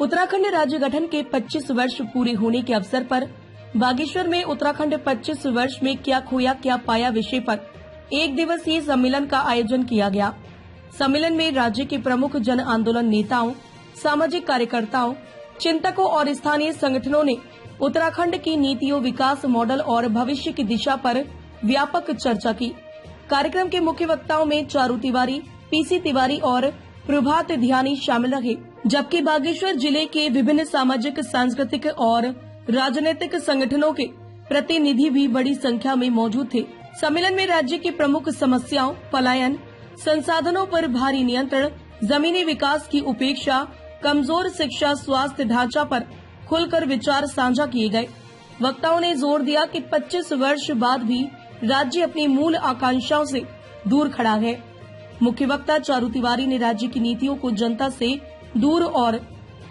उत्तराखंड राज्य गठन के 25 वर्ष पूरे होने के अवसर पर बागेश्वर में उत्तराखंड 25 वर्ष में क्या खोया क्या पाया विषय पर एक दिवसीय सम्मेलन का आयोजन किया गया। सम्मेलन में राज्य के प्रमुख जन आंदोलन नेताओं, सामाजिक कार्यकर्ताओं, चिंतकों और स्थानीय संगठनों ने उत्तराखंड की नीतियों, विकास मॉडल और भविष्य की दिशा पर व्यापक चर्चा की। कार्यक्रम के मुख्य वक्ताओं में चारू तिवारी, पीसी तिवारी और प्रभात ध्यानी शामिल रहे, जबकि बागेश्वर जिले के विभिन्न सामाजिक, सांस्कृतिक और राजनीतिक संगठनों के प्रतिनिधि भी बड़ी संख्या में मौजूद थे। सम्मेलन में राज्य की प्रमुख समस्याओं, पलायन, संसाधनों पर भारी नियंत्रण, जमीनी विकास की उपेक्षा, कमजोर शिक्षा, स्वास्थ्य ढांचा पर खुलकर विचार साझा किए गए। वक्ताओं ने जोर दिया कि 25 वर्ष बाद भी राज्य अपनी मूल आकांक्षाओं से दूर खड़ा है। मुख्य वक्ता चारू तिवारी ने राज्य की नीतियों को जनता से दूर और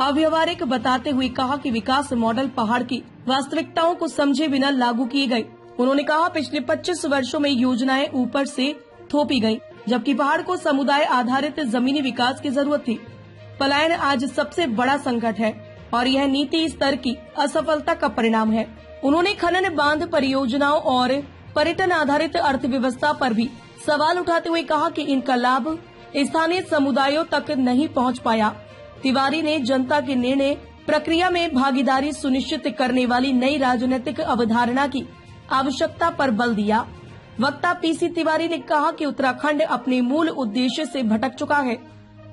अव्यवहारिक बताते हुए कहा कि विकास मॉडल पहाड़ की वास्तविकताओं को समझे बिना लागू किए गए। उन्होंने कहा, पिछले 25 वर्षों में योजनाएं ऊपर से थोपी गई, जबकि पहाड़ को समुदाय आधारित जमीनी विकास की जरूरत थी। पलायन आज सबसे बड़ा संकट है और यह नीति स्तर की असफलता का परिणाम है। उन्होंने खनन, बांध परियोजनाओं और पर्यटन आधारित अर्थव्यवस्था पर भी सवाल उठाते हुए कहा कि इनका लाभ स्थानीय समुदायों तक नहीं पहुंच पाया। तिवारी ने जनता के निर्णय प्रक्रिया में भागीदारी सुनिश्चित करने वाली नई राजनीतिक अवधारणा की आवश्यकता पर बल दिया। वक्ता पीसी तिवारी ने कहा कि उत्तराखंड अपने मूल उद्देश्य से भटक चुका है।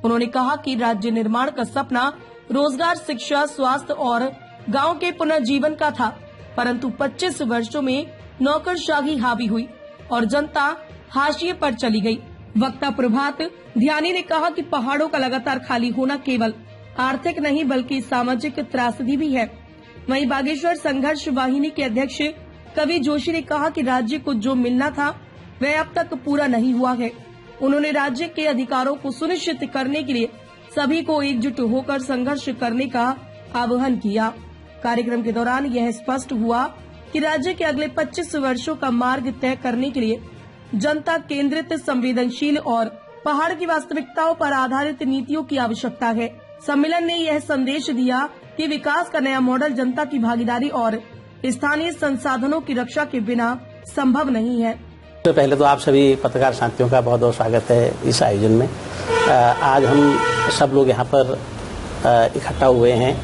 उन्होंने कहा कि राज्य निर्माण का सपना रोजगार, शिक्षा, स्वास्थ्य और गांव के पुनर्जीवन का था, परंतु 25 वर्षों में नौकरशाही हावी हुई और जनता हाशिए पर चली गई। वक्ता प्रभात ध्यानी ने कहा कि पहाड़ों का लगातार खाली होना केवल आर्थिक नहीं बल्कि सामाजिक त्रासदी भी है। वहीं बागेश्वर संघर्ष वाहिनी के अध्यक्ष कवि जोशी ने कहा कि राज्य को जो मिलना था वह अब तक पूरा नहीं हुआ है। उन्होंने राज्य के अधिकारों को सुनिश्चित करने के लिए सभी को एकजुट होकर संघर्ष करने का आह्वान किया। कार्यक्रम के दौरान यह स्पष्ट हुआ कि राज्य के अगले 25 वर्षों का मार्ग तय करने के लिए जनता केंद्रित, संवेदनशील और पहाड़ की वास्तविकताओं पर आधारित नीतियों की आवश्यकता है। सम्मेलन ने यह संदेश दिया कि विकास का नया मॉडल जनता की भागीदारी और स्थानीय संसाधनों की रक्षा के बिना संभव नहीं है। तो पहले तो आप सभी पत्रकार साथियों का बहुत बहुत स्वागत है इस आयोजन में। आज हम सब लोग यहाँ पर इकट्ठा हुए हैं।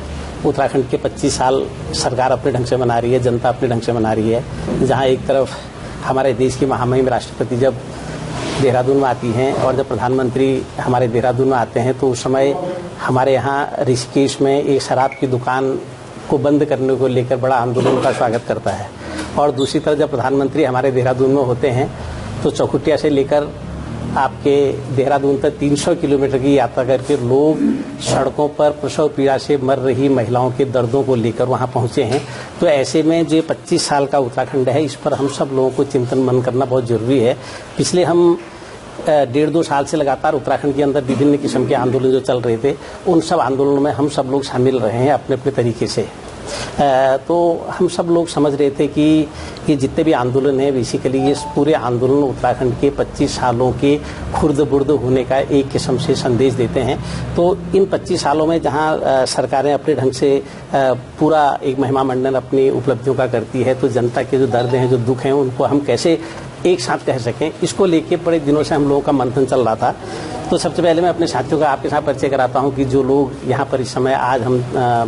उत्तराखंड के 25 साल सरकार अपने ढंग से मना रही है, जनता अपने ढंग से मना रही है। जहाँ एक तरफ हमारे देश की महामहिम राष्ट्रपति जब देहरादून में आती हैं और जब प्रधानमंत्री हमारे देहरादून में आते हैं तो उस समय हमारे यहाँ ऋषिकेश में एक शराब की दुकान को बंद करने को लेकर बड़ा आंदोलन का स्वागत करता है। और दूसरी तरफ जब प्रधानमंत्री हमारे देहरादून में होते हैं तो चौखुटिया से लेकर आपके देहरादून तक 300 किलोमीटर की यात्रा करके लोग सड़कों पर प्रसव पीड़ा से मर रही महिलाओं के दर्दों को लेकर वहां पहुंचे हैं। तो ऐसे में जो 25 साल का उत्तराखंड है, इस पर हम सब लोगों को चिंतन मन करना बहुत जरूरी है। पिछले हम 1.5-2 साल से लगातार उत्तराखंड के अंदर विभिन्न किस्म के आंदोलन जो चल रहे थे, उन सब आंदोलनों में हम सब लोग शामिल रहे हैं अपने अपने तरीके से। तो हम सब लोग समझ रहे थे कि ये जितने भी आंदोलन है, बेसिकली ये पूरे आंदोलन उत्तराखंड के 25 सालों के खुर्द बुर्द होने का एक किस्म से संदेश देते हैं। तो इन 25 सालों में जहां सरकारें अपने ढंग से पूरा एक महिमा मंडन अपनी उपलब्धियों का करती है, तो जनता के जो दर्द हैं, जो दुख हैं, उनको हम कैसे एक साथ कह सकें, इसको लेके बड़े दिनों से हम लोगों का मंथन चल रहा था। तो सबसे पहले मैं अपने साथियों का आपके साथ परिचय कराता हूं कि जो लोग यहाँ पर इस समय आज हम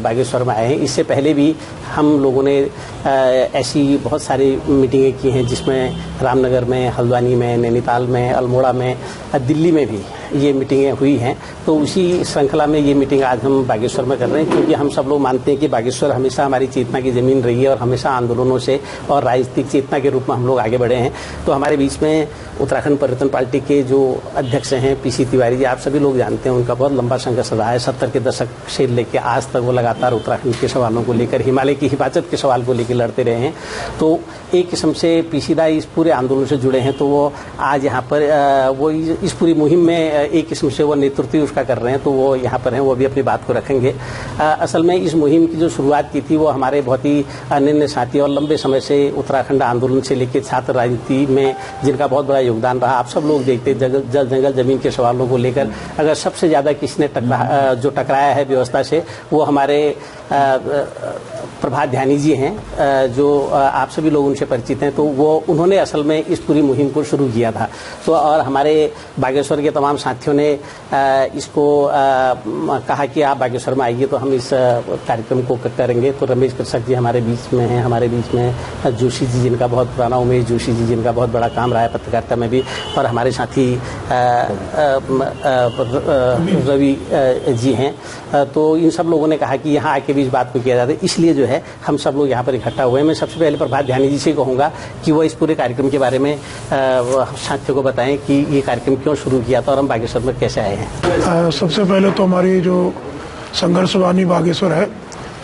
बागेश्वर में आए हैं। इससे पहले भी हम लोगों ने ऐसी बहुत सारी मीटिंगें की हैं, जिसमें रामनगर में, हल्द्वानी में, नैनीताल में, अल्मोड़ा में, दिल्ली में भी ये मीटिंगें हुई हैं। तो उसी श्रृंखला में ये मीटिंग आज हम बागेश्वर में कर रहे हैं, क्योंकि हम सब लोग मानते हैं कि बागेश्वर हमेशा हमारी चेतना की जमीन रही है और हमेशा आंदोलनों से और राजनीतिक चेतना के रूप में हम लोग आगे बढ़े हैं। तो हमारे बीच में उत्तराखंड परिवर्तन पार्टी के जो अध्यक्ष हैं पीसी तिवारी जी, आप सभी लोग जानते हैं, उनका बहुत लंबा संघर्ष रहा है। 70 के दशक से लेकर आज तक वो लगातार उत्तराखंड के सवालों को लेकर, हिमालय की हिफाजत के सवाल को लेकर लड़ते रहे हैं। तो एक किस्म से पीसी दा इस पूरे आंदोलन से जुड़े हैं। तो वो आज यहाँ पर वो इस पूरी मुहिम में एक किस्म से वो नेतृत्व उसका कर रहे हैं। तो वो यहाँ पर हैं, वो भी अपनी बात को रखेंगे। असल में इस मुहिम की जो शुरुआत की थी वो हमारे बहुत ही अनन्य साथी और लंबे समय से उत्तराखंड आंदोलन से लेकर छात्र राजनीति में जिनका बहुत बड़ा योगदान रहा। आप सब लोग देखते जल जंगल जमीन के सवालों मामलों को लेकर अगर सबसे ज्यादा किसने जो टकराया है व्यवस्था से, वो हमारे प्रभात ध्यानी जी हैं, जो आप सभी लोग उनसे परिचित हैं। तो वो उन्होंने असल में इस पूरी मुहिम को शुरू किया था। तो और हमारे बागेश्वर के तमाम साथियों ने इसको कहा कि आप बागेश्वर में आइए तो हम इस कार्यक्रम को करेंगे। तो रमेश कृषक जी हमारे बीच में हैं, हमारे बीच में जोशी जी जिनका बहुत पुराना, उमेश जोशी जी जिनका बहुत बड़ा काम रहा है पत्रकारिता में भी, और हमारे साथी रवि जी हैं। तो इन सब लोगों ने कहा कि यहाँ आके भी इस बात को किया जाता है, इसलिए जो है हम सब लोग यहाँ पर इकट्ठा हुए हैं। मैं सबसे पहले प्रभात ध्यानी जी से कहूँगा कि वो इस पूरे कार्यक्रम के बारे में साथियों को बताएं कि ये कार्यक्रम क्यों शुरू किया था और हम बागेश्वर में कैसे आए हैं। सबसे पहले तो हमारी जो संघर्षवाणी बागेश्वर है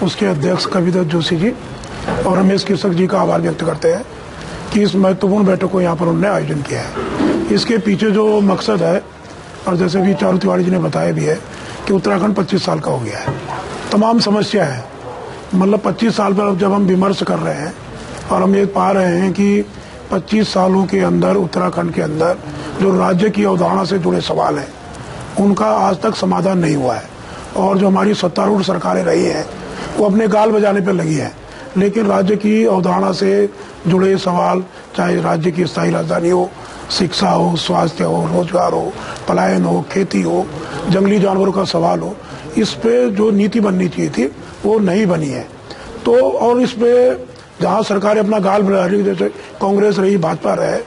उसके अध्यक्ष कविता जोशी जी और रमेश कृषक जी का आभार व्यक्त करते हैं कि इस महत्वपूर्ण बैठक को यहाँ पर उन्होंने आयोजन किया है। इसके पीछे जो मकसद है, और जैसे भी चारू तिवारी जी ने बताया भी है कि उत्तराखंड 25 साल का हो गया है, तमाम समस्या है, मतलब 25 साल पर जब हम विमर्श कर रहे हैं और हम ये पा रहे हैं कि 25 सालों के अंदर उत्तराखंड के अंदर जो राज्य की अवधारणा से जुड़े सवाल हैं उनका आज तक समाधान नहीं हुआ है। और जो हमारी सत्तारूढ़ सरकारें रही हैं वो अपने गाल बजाने पर लगी हैं, लेकिन राज्य की अवधारणा से जुड़े सवाल, चाहे राज्य की स्थायी राजधानी हो, शिक्षा हो, स्वास्थ्य हो, रोजगार हो, पलायन हो, खेती हो, जंगली जानवरों का सवाल हो, इस पे जो नीति बननी चाहिए थी वो नहीं बनी है। तो और इस पे जहाँ सरकारें अपना गाल बजा रही है, जैसे कांग्रेस रही, भाजपा रहे,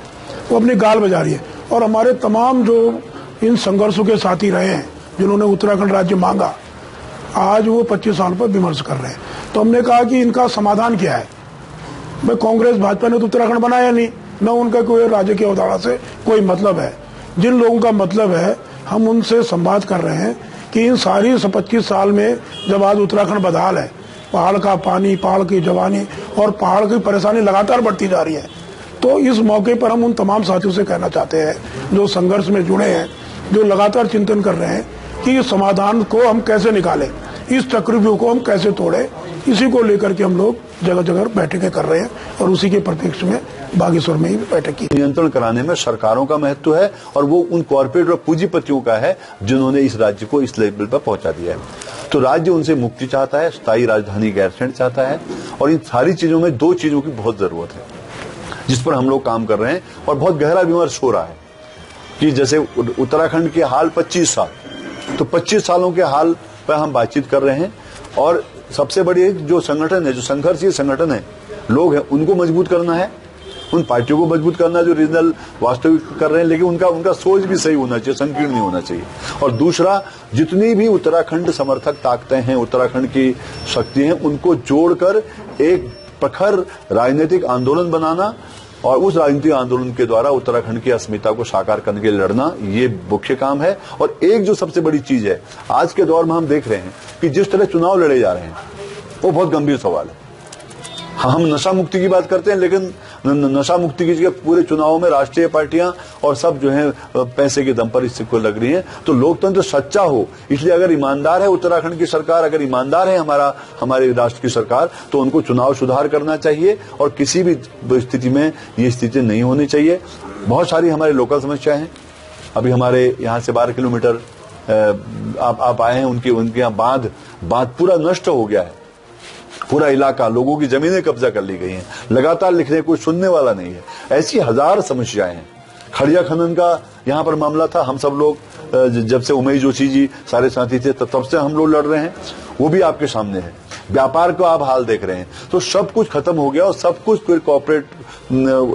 वो अपनी गाल बजा रही है। और हमारे तमाम जो इन संघर्षों के साथी रहे हैं जिन्होंने उत्तराखंड राज्य मांगा, आज वो 25 साल पर विमर्श कर रहे हैं। तो हमने कहा कि इनका समाधान क्या है। भाई कांग्रेस भाजपा ने तो उत्तराखंड बनाया नहीं, न उनका कोई राज्य की अवधारणा से कोई मतलब है। जिन लोगों का मतलब है हम उनसे संवाद कर रहे हैं कि इन सारी 25 साल में जब आज उत्तराखंड बदहाल है, पहाड़ का पानी, पहाड़ की जवानी और पहाड़ की परेशानी लगातार बढ़ती जा रही है, तो इस मौके पर हम उन तमाम साथियों से कहना चाहते हैं जो संघर्ष में जुड़े हैं, जो लगातार चिंतन कर रहे हैं कि इस समाधान को हम कैसे निकालें, इस चक्रव्यूह को हम कैसे तोड़े, इसी को लेकर के हम लोग जगह जगह बैठकें कर रहे हैं और उसी के परिप्रेक्ष्य में बागेश्वर में ही बैठक की। नियंत्रण कराने में सरकारों का महत्व है और वो उन कॉर्पोरेट और पूंजीपतियों का है जिन्होंने इस राज्य को इस लेवल पर पहुंचा दिया है। तो राज्य उनसे मुक्ति चाहता है, स्थायी राजधानी गैरसैंण चाहता है, और इन सारी चीजों में दो चीजों की बहुत जरूरत है जिस पर हम लोग काम कर रहे हैं और बहुत गहरा विमर्श हो रहा है कि जैसे उत्तराखंड के हाल 25 साल, तो 25 सालों के हाल पर हम बातचीत कर रहे हैं। और सबसे बड़ी जो संगठन है, जो संघर्षीय संगठन है, लोग हैं, उनको मजबूत करना है, उन पार्टियों को मजबूत करना जो रीजनल वास्तविक कर रहे हैं, लेकिन उनका सोच भी सही होना चाहिए, संकीर्ण नहीं होना चाहिए। और दूसरा, जितनी भी उत्तराखंड समर्थक ताकतें हैं, उत्तराखंड की शक्ति हैं, उनको जोड़कर एक प्रखर राजनीतिक आंदोलन बनाना और उस राजनीतिक आंदोलन के द्वारा उत्तराखंड की अस्मिता को साकार करने के लिए लड़ना, ये मुख्य काम है। और एक जो सबसे बड़ी चीज है आज के दौर में हम देख रहे हैं कि जिस तरह चुनाव लड़े जा रहे हैं वो बहुत गंभीर सवाल है। हम नशा मुक्ति की बात करते हैं, लेकिन नशा मुक्ति की जगह पूरे चुनावों में राष्ट्रीय पार्टियां और सब जो है पैसे के दम पर इससे को लग रही हैं। तो लोकतंत्र सच्चा हो, इसलिए अगर ईमानदार है उत्तराखंड की सरकार, अगर ईमानदार है हमारे राष्ट्र की सरकार, तो उनको चुनाव सुधार करना चाहिए और किसी भी स्थिति में ये स्थिति नहीं होनी चाहिए। बहुत सारी हमारी लोकल समस्याएं हैं। अभी हमारे यहाँ से 12 किलोमीटर आप आए हैं, उनके यहाँ बांध पूरा नष्ट हो गया है, पूरा इलाका, लोगों की जमीनें कब्जा कर ली गई हैं, लगातार लिखने कोई सुनने वाला नहीं है। ऐसी हजार समस्याएं हैं। खड़िया खनन का यहाँ पर मामला था, हम सब लोग जब से उमेश जोशी जी सारे साथी थे तब से हम लोग लड़ रहे हैं, वो भी आपके सामने है। व्यापार को आप हाल देख रहे हैं, तो सब कुछ खत्म हो गया और सब कुछ फिर कॉर्पोरेट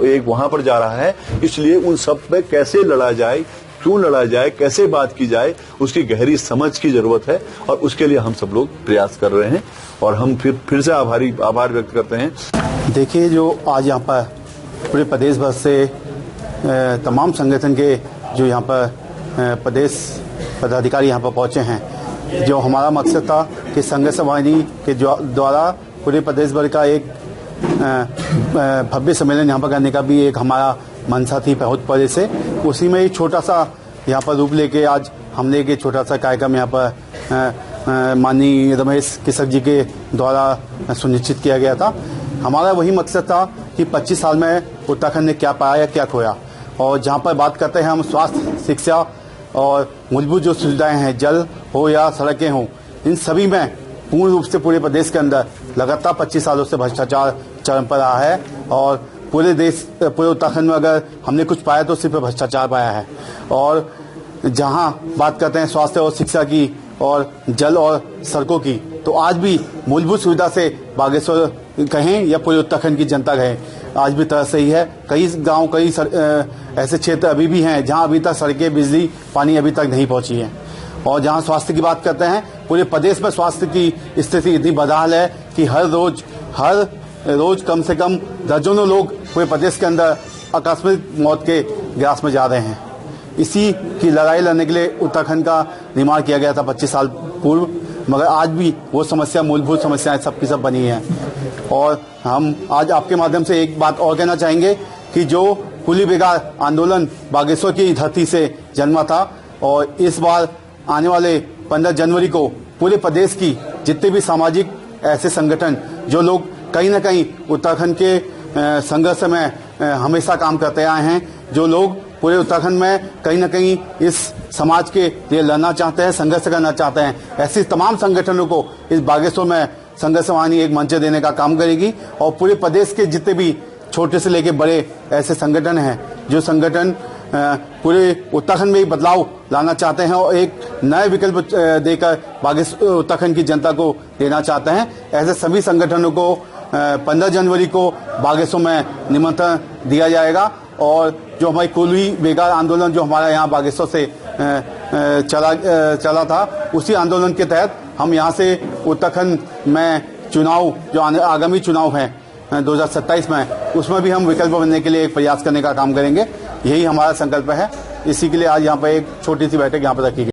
एक वहां पर जा रहा है। इसलिए उन सब पे कैसे लड़ा जाए, क्यों लड़ा जाए, कैसे बात की जाए, उसकी गहरी समझ की जरूरत है और उसके लिए हम सब लोग प्रयास कर रहे हैं और हम फिर से आभार व्यक्त करते हैं। देखिए, जो आज यहाँ पर पूरे प्रदेश भर से तमाम संगठन के जो यहाँ पर प्रदेश पदाधिकारी यहाँ पर पहुँचे हैं, जो हमारा मकसद था कि संघर्षवाणी के द्वारा पूरे प्रदेश भर का एक भव्य सम्मेलन यहाँ पर करने का भी एक हमारा मंशा थी बहुत पहले से। उसी में एक छोटा सा यहाँ पर रूप लेके आज हमने एक छोटा सा कार्यक्रम यहाँ पर माननीय रमेश कृषक जी के द्वारा सुनिश्चित किया गया था। हमारा वही मकसद था कि 25 साल में उत्तराखंड ने क्या पाया या क्या खोया। और जहाँ पर बात करते हैं हम स्वास्थ्य, शिक्षा और मूलभूत जो सुविधाएं हैं, जल हो या सड़कें हों, इन सभी में पूर्ण रूप से पूरे प्रदेश के अंदर लगातार 25 सालों से भ्रष्टाचार चरम पर रहा है। और पूरे उत्तराखंड में अगर हमने कुछ पाया तो सिर्फ भ्रष्टाचार पाया है। और जहां बात करते हैं स्वास्थ्य और शिक्षा की और जल और सड़कों की, तो आज भी मूलभूत सुविधा से बागेश्वर कहें या पूरे उत्तराखंड की जनता कहें, आज भी तरस रही है। कई गांव, कई ऐसे क्षेत्र अभी भी हैं जहां अभी तक सड़कें, बिजली, पानी अभी तक नहीं पहुंची है। और जहां स्वास्थ्य की बात करते हैं, पूरे प्रदेश में स्वास्थ्य की स्थिति इतनी बदहाल है कि हर रोज कम से कम दर्जनों लोग पूरे प्रदेश के अंदर आकस्मिक मौत के ग्रास में जा रहे हैं। इसी की लड़ाई लड़ने के लिए उत्तराखंड का निर्माण किया गया था 25 साल पूर्व, मगर आज भी वो समस्या, मूलभूत समस्याएं सबकी सब बनी हैं। और हम आज आपके माध्यम से एक बात और कहना चाहेंगे कि जो कुली बेगार आंदोलन बागेश्वर की धरती से जन्मा था, और इस बार आने वाले 15 जनवरी को पूरे प्रदेश की जितने भी सामाजिक ऐसे संगठन, जो लोग कहीं न कहीं उत्तराखंड के संघर्ष में हमेशा काम करते आए हैं, जो लोग पूरे उत्तराखंड में कहीं न कहीं इस समाज के लिए लड़ना चाहते हैं, संघर्ष करना चाहते हैं, ऐसी तमाम संगठनों को इस बागेश्वर में संघर्ष वाहिनी एक मंच देने का काम करेगी। और पूरे प्रदेश के जितने भी छोटे से लेके बड़े ऐसे संगठन हैं, जो संगठन पूरे उत्तराखंड में एक बदलाव लाना चाहते हैं और एक नए विकल्प देकर बागेश्वर उत्तराखंड की जनता को देना चाहते हैं, ऐसे सभी संगठनों को 15 जनवरी को बागेश्वर में निमंत्रण दिया जाएगा। और जो हमारी कुली बेगार आंदोलन जो हमारा यहाँ बागेश्वर से चला था, उसी आंदोलन के तहत हम यहाँ से उत्तराखंड में चुनाव, जो आगामी चुनाव है 2027 में, उसमें भी हम विकल्प बनने के लिए एक प्रयास करने का काम करेंगे। यही हमारा संकल्प है। इसी के लिए आज यहाँ पर एक छोटी सी बैठक यहाँ पर रखी गई।